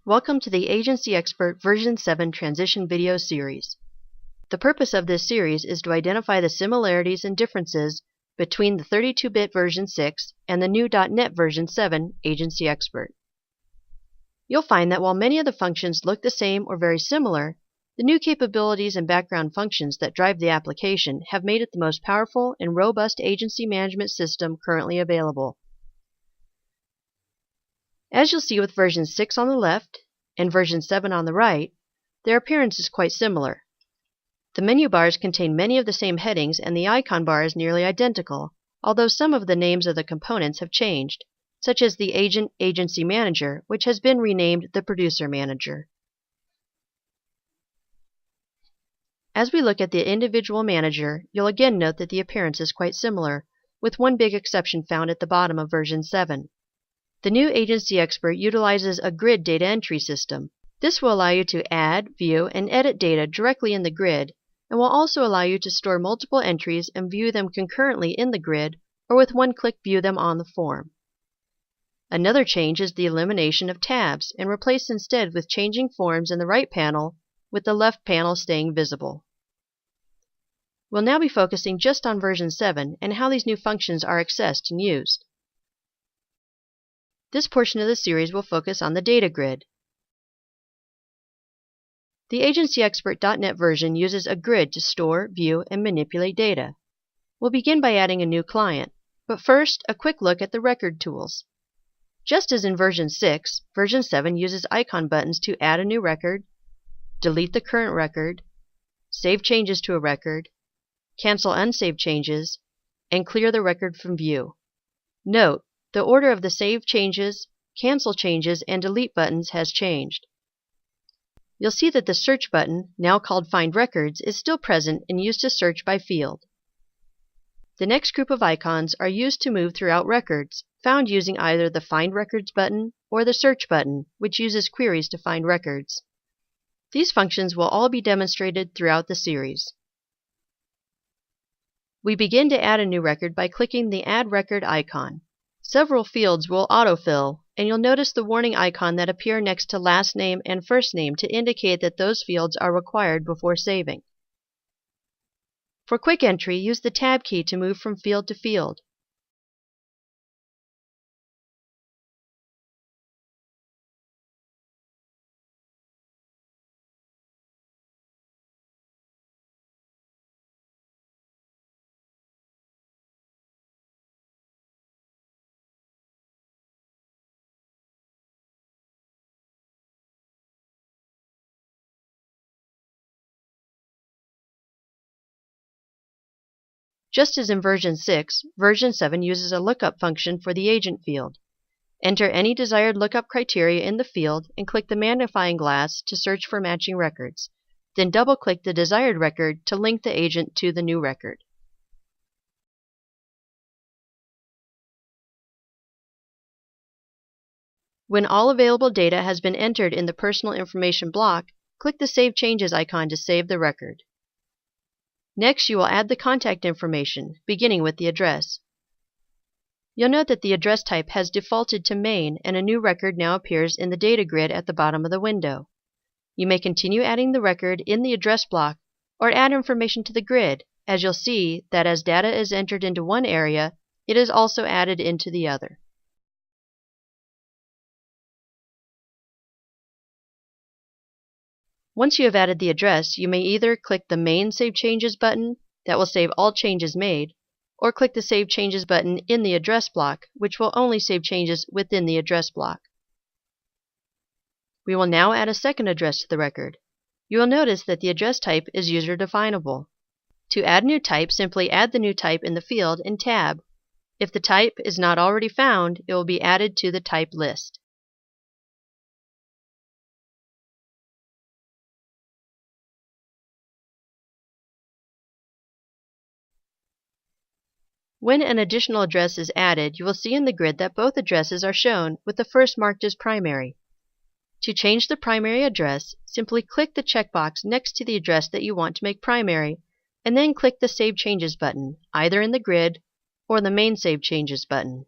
Welcome to the Agency Expert version 7 Transition video series. The purpose of this series is to identify the similarities and differences between the 32-bit version 6 and the new .NET version 7 Agency Expert. You'll find that while many of the functions look the same or very similar, the new capabilities and background functions that drive the application have made it the most powerful and robust agency management system currently available. As you'll see with version 6 on the left and version 7 on the right, their appearance is quite similar. The menu bars contain many of the same headings and the icon bar is nearly identical, although some of the names of the components have changed, such as the Agent Agency Manager, which has been renamed the Producer Manager. As we look at the individual manager, you'll again note that the appearance is quite similar, with one big exception found at the bottom of version 7. The new Agency Expert utilizes a grid data entry system. This will allow you to add, view, and edit data directly in the grid, and will also allow you to store multiple entries and view them concurrently in the grid, or with one click view them on the form. Another change is the elimination of tabs, and replaced instead with changing forms in the right panel, with the left panel staying visible. We'll now be focusing just on version 7 and how these new functions are accessed and used. This portion of the series will focus on the data grid. The Agency Expert.NET version uses a grid to store, view, and manipulate data. We'll begin by adding a new client, but first, a quick look at the record tools. Just as in version 6, version 7 uses icon buttons to add a new record, delete the current record, save changes to a record, cancel unsaved changes, and clear the record from view. Note, the order of the Save Changes, Cancel Changes, and Delete buttons has changed. You'll see that the Search button, now called Find Records, is still present and used to search by field. The next group of icons are used to move throughout records, found using either the Find Records button or the Search button, which uses queries to find records. These functions will all be demonstrated throughout the series. We begin to add a new record by clicking the Add Record icon. Several fields will autofill, and you'll notice the warning icon that appear next to last name and first name to indicate that those fields are required before saving. For quick entry, use the Tab key to move from field to field. Just as in version 6, version 7 uses a lookup function for the agent field. Enter any desired lookup criteria in the field and click the magnifying glass to search for matching records. Then double-click the desired record to link the agent to the new record. When all available data has been entered in the personal information block, click the Save Changes icon to save the record. Next, you will add the contact information, beginning with the address. You'll note that the address type has defaulted to main and a new record now appears in the data grid at the bottom of the window. You may continue adding the record in the address block or add information to the grid, as you'll see that as data is entered into one area, it is also added into the other. Once you have added the address, you may either click the main Save Changes button that will save all changes made, or click the Save Changes button in the address block, which will only save changes within the address block. We will now add a second address to the record. You will notice that the address type is user-definable. To add a new type, simply add the new type in the field and tab. If the type is not already found, it will be added to the type list. When an additional address is added, you will see in the grid that both addresses are shown, with the first marked as primary. To change the primary address, simply click the checkbox next to the address that you want to make primary, and then click the Save Changes button, either in the grid or the main Save Changes button.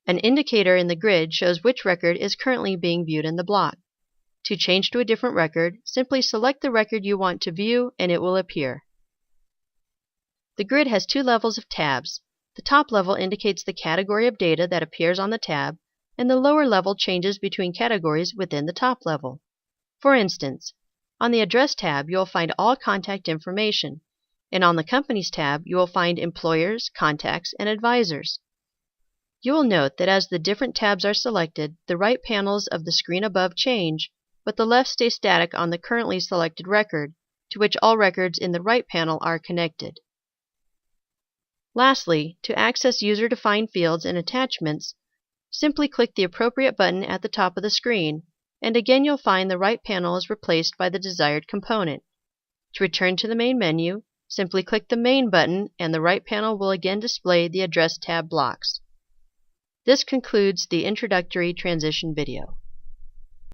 An indicator in the grid shows which record is currently being viewed in the block. To change to a different record, simply select the record you want to view and it will appear. The grid has two levels of tabs. The top level indicates the category of data that appears on the tab, and the lower level changes between categories within the top level. For instance, on the Address tab you will find all contact information, and on the Companies tab you will find employers, contacts, and advisors. You will note that as the different tabs are selected, the right panels of the screen above change, but the left stays static on the currently selected record, to which all records in the right panel are connected. Lastly, to access user-defined fields and attachments, simply click the appropriate button at the top of the screen, and again you'll find the right panel is replaced by the desired component. To return to the main menu, simply click the Main button and the right panel will again display the Address tab blocks. This concludes the introductory transition video.